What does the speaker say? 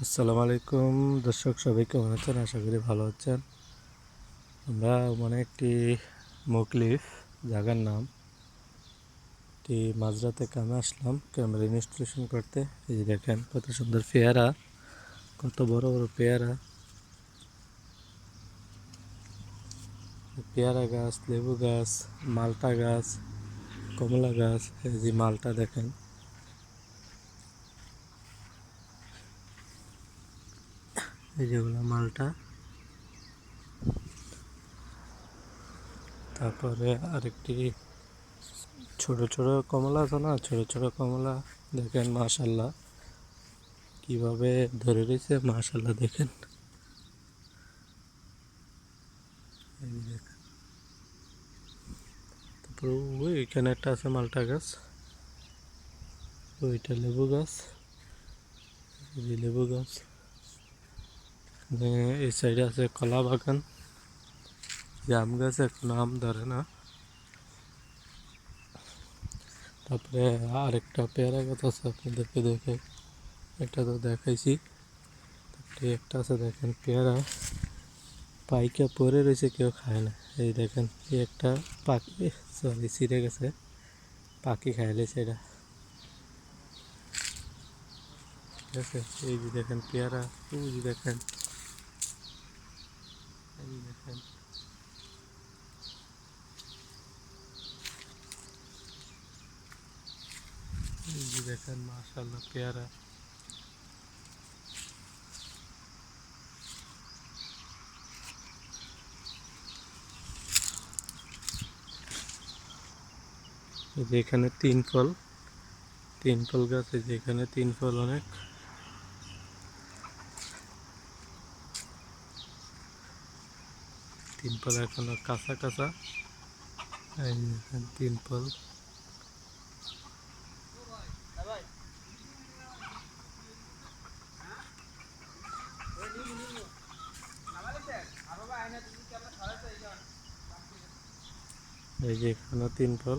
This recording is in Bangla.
আসসালামু আলাইকুম দর্শক, সবাই কেমন আছেন? আশা করি ভালো আছেন। আমরা মানে একটি মুকলিফ জায়গার নাম মাঝরাতে কামে আসলাম ক্যামেরা ইনস্টলেশন করতে। এই যে দেখেন কত সুন্দর পেয়ারা, কত বড় বড় পেয়ারা, পেয়ারা গাছ, লেবু গাছ, মালটা গাছ, কমলা গাছ। এই যে মালটা দেখেন, এই যেগুলো মালটা। তারপরে আরেকটি ছোট ছোট কমলা আছে না, ছোট ছোট কমলা দেখেন, মাশাল্লাহ কিভাবে ধরে রয়েছে, মাশাল্লাহ দেখেন। এই যে দেখেন, তারপর ওই এখানে একটা আছে মালটা গাছ, ওইটা লেবু গাছ, এই যে লেবু গাছ। এই সাইডে আছে কলা বাগান, জাম গাছ এখনো আম ধরে না। তারপরে আরেকটা পেয়ারা গাছ আছে, আপনাদেরকে দেখে একটা তো দেখাইছি। তারপরে একটা আছে দেখেন পেয়ারা পাইকা পরে রয়েছে, কেউ খায় না। এই দেখেন এই একটা পাখি, সরি ছিঁড়ে গেছে, পাখি খাই লেছে এটা। ঠিক আছে, এই যে দেখেন পেয়ারা, ওই যে দেখেন, এই দেখেন, এই যে দেখেন, মাশাআল্লাহ পেয়ারা। এই যে এখানে তিন ফল গাছ, এই যে এখানে তিন ফল অনেক। তিন ফল এখনো কাঁচা কাঁচা। এই যে দেখেন তিন ফল। এই যে এখানে তিন ফল।